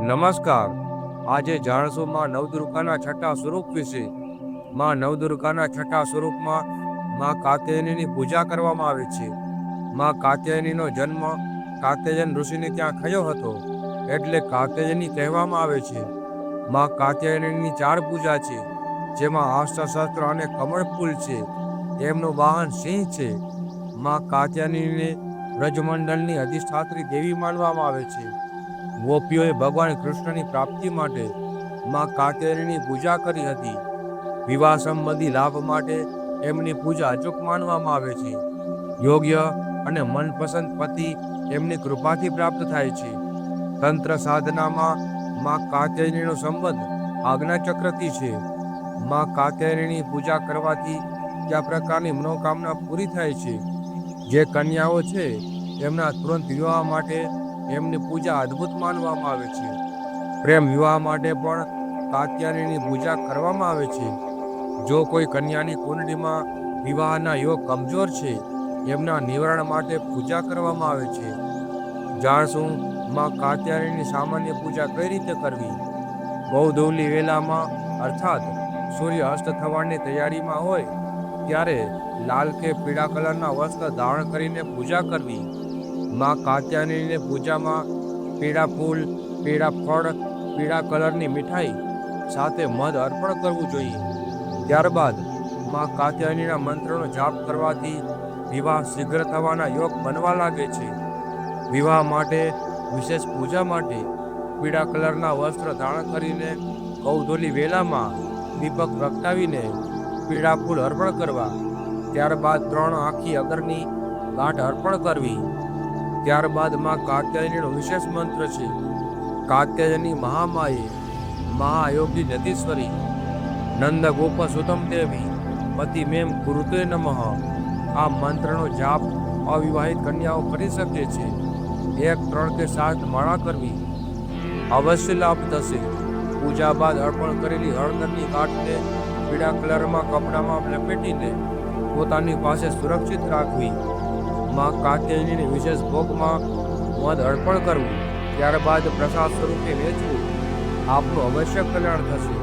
નમસ્કાર. આજે જાણશું માં નવદુર્ગાના છઠ્ઠા સ્વરૂપ વિશે. માં નવદુર્ગાના છઠ્ઠા સ્વરૂપમાં માં કાત્યાયનીની પૂજા કરવામાં આવે છે. માં કાત્યાયનીનો જન્મ કાત્યાયન ઋષિને ત્યાં થયો હતો, એટલે કાત્યાયની કહેવામાં આવે છે. માં કાત્યાયનીની 4 પૂજા છે, જેમાં અષ્ટશસ્ત્ર અને કમળ ફૂલ છે. તેમનું વાહન સિંહ છે. માં કાત્યાયનીને વ્રજમંડળની અધિષ્ઠાત્રી દેવી માનવામાં આવે છે. ગોપીઓએ ભગવાન કૃષ્ણની પ્રાપ્તિ માટે માં કાત્યાયનીની પૂજા કરી હતી. વિવાહ સંબંધી લાભ માટે એમની પૂજા અચૂક માનવામાં આવે છે. યોગ્ય અને મનપસંદ પતિ એમની કૃપાથી પ્રાપ્ત થાય છે. તંત્ર સાધનામાં માં કાત્યાયનીનો સંબંધ આજ્ઞાચક્રથી છે. માં કાત્યાયનીની પૂજા કરવાથી કયા પ્રકારની મનોકામના પૂરી થાય છે? જે કન્યાઓ છે તેમના તુરંત વિવાહ માટે એમની પૂજા અદ્ભુત માનવામાં આવે છે. પ્રેમ વિવાહ માટે પણ કાત્યાયનીની પૂજા કરવામાં આવે છે. જો કોઈ કન્યાની કુંડળીમાં વિવાહના યોગ કમજોર છે, એમના નિવારણ માટે પૂજા કરવામાં આવે છે. જાણશું માં કાત્યાયનીની સામાન્ય પૂજા કઈ રીતે કરવી. ગૌધૂલી વેલામાં અર્થાત સૂર્ય અસ્ત થવાની તૈયારીમાં હોય ત્યારે લાલ કે પીળા કલરના વસ્ત્ર ધારણ કરીને પૂજા કરવી. માં કાત્યાયનીની પૂજામાં પીળા ફૂલ, પીળા ફળ, પીળા કલરની મીઠાઈ સાથે મધ અર્પણ કરવું જોઈએ. ત્યારબાદ માં કાત્યાયનીના મંત્રનો જાપ કરવાથી વિવાહ શીઘ્ર થવાના યોગ બનવા લાગે છે. વિવાહ માટે વિશેષ પૂજા માટે પીળા કલરના વસ્ત્ર ધારણ કરીને ગૌધૂલી વેલામાં દીપક પ્રગટાવીને પીળા ફૂલ અર્પણ કરવા. ત્યારબાદ 3 આખી અગરની ગાંઠ અર્પણ કરવી. ત્યારબાદ માં કાત્યાયનીનો વિશેષ મંત્ર છે. કાત્યાયની મહામાયે મહાયોગી જતીશ્વરી નંદ ગોપ સુતમ દેવી પતિ મેમ કુરુતે નમઃ. આ મંત્રનો જાપ અવિવાહિત કન્યાઓ કરી શકે છે. 1, 3 કે 7 માળા કરવી. અવશ્ય લાભ થશે. પૂજા બાદ અર્પણ કરેલી હળદરની ગાંઠને પીળા કલરમાં કપડામાં લપેટીને પોતાની પાસે સુરક્ષિત રાખવી. માં કાત્યાયનીની વિશેષ ભોગમાં મધ અર્પણ કરવું. ત્યારબાદ પ્રસાદ સ્વરૂપે વેચવું. આપનું અવશ્ય કલ્યાણ થશે.